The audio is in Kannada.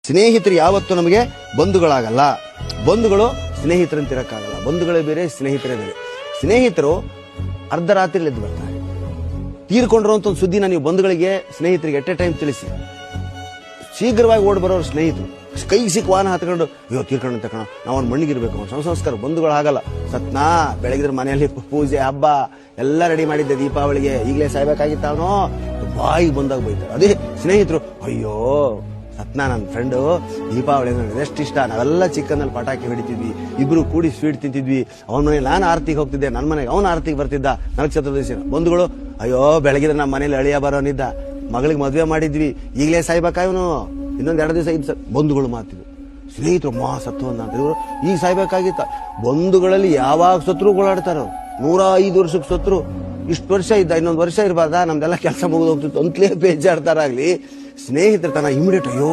ಸ್ನೇಹಿತರು ಯಾವತ್ತೂ ನಮಗೆ ಬಂಧುಗಳಾಗಲ್ಲ. ಬಂಧುಗಳು ಸ್ನೇಹಿತರಂತಿರಕ್ಕಾಗಲ್ಲ. ಬಂಧುಗಳೇ ಬೇರೆ, ಸ್ನೇಹಿತರೇ ಬೇರೆ. ಸ್ನೇಹಿತರು ಅರ್ಧ ರಾತ್ರಿ ಎದ್ದು ಬರ್ತಾರೆ. ತೀರ್ಕೊಂಡ್ರು ಅಂತ ಒಂದು ಸುದ್ದಿನ ನೀವು ಬಂಧುಗಳಿಗೆ, ಸ್ನೇಹಿತರಿಗೆ ಎಟ್ ಎ ಟೈಮ್ ತಿಳಿಸಿ. ಶೀಘ್ರವಾಗಿ ಓಡ್ ಬರೋರು ಸ್ನೇಹಿತರು. ಕೈಗೆ ಸಿಕ್ಕ ವಾಹನ ಹತ್ಕೊಂಡು ಅಯ್ಯೋ ತೀರ್ಕೊಂಡು ತಗೋಣ, ನಾವು ಅವ್ನ ಮಣ್ಣಿಗಿರ್ಬೇಕು, ಅವ್ನ ಸಂಸ್ಕಾರ. ಬಂಧುಗಳು ಆಗಲ್ಲ. ಸತ್ನಾ ಬೆಳಗಿದ್ರೆ ಮನೆಯಲ್ಲಿ ಪೂಜೆ ಹಬ್ಬ ಎಲ್ಲ ರೆಡಿ ಮಾಡಿದ್ದೆ ದೀಪಾವಳಿಗೆ, ಈಗಲೇ ಸಾಯ್ಬೇಕಾಗಿತ್ತ ಅವನು, ಬಾಯಿಗೆ ಬಂದಾಗ ಬೈತಾರೆ. ಅದೇ ಸ್ನೇಹಿತರು, ಅಯ್ಯೋ ಸತ್ನಾ ನನ್ನ ಫ್ರೆಂಡು ದೀಪಾವಳಿ ನನಗೆ ಎಷ್ಟು ಇಷ್ಟ, ನಾವೆಲ್ಲ ಚಿಕ್ಕನಲ್ಲಿ ಪಟಾಕಿ ಹೊಡಿತಿದ್ವಿ, ಇಬ್ರು ಕೂಡಿ ಸ್ವೀಟ್ ತಿಂತಿದ್ವಿ, ಅವನ ಮನೆಗೆ ನಾನು ಆರತಿಗೆ ಹೋಗ್ತಿದ್ದೆ, ನನ್ನ ಮನೆಗೆ ಅವನ ಆರತಿಗೆ ಬರ್ತಿದ್ದ, ನರಕ ಚತುರ್ದಶಿ. ಬಂಧುಗಳು, ಅಯ್ಯೋ ಬೆಳಗಿದ್ರೆ ನಮ್ಮ ಮನೇಲಿ ಅಳಿಯ ಬರೋನಿದ್ದ, ಮಗಳಿಗೆ ಮದುವೆ ಮಾಡಿದ್ವಿ, ಈಗಲೇ ಸಾಯ್ಬೇಕಾ ಇವನು, ಇನ್ನೊಂದ್ 2 ದಿವಸ ಇದ್. ಬಂಧುಗಳು ಮಾತಿದ್ರು. ಸ್ನೇಹಿತರು ಮಾ ಸತ್ತು ಅಂತ ಇವರು ಈಗ ಸಾಯ್ಬೇಕಾಗಿತ್ತ. ಬಂಧುಗಳಲ್ಲಿ ಯಾವಾಗ ಸತ್ರು ಓಡಾಡ್ತಾರ. 105 ವರ್ಷಕ್ಕೆ ಸತ್ರು. ಇಷ್ಟು ವರ್ಷ ಇದ್ದ, ಇನ್ನೊಂದು ವರ್ಷ ಇರಬಾರ್ದಾ, ನಮ್ದೆಲ್ಲ ಕೆಲಸ ಮುಗಿದು ಹೋಗ್ತಿತ್ತು ಅಂತಲೇ ಬೇಜಾಡ್ತಾರಾಗ್ಲಿ. ಸ್ನೇಹಿತರ ತನ ಇಮಿಡಿಯೇಟ್ ಅಯ್ಯೋ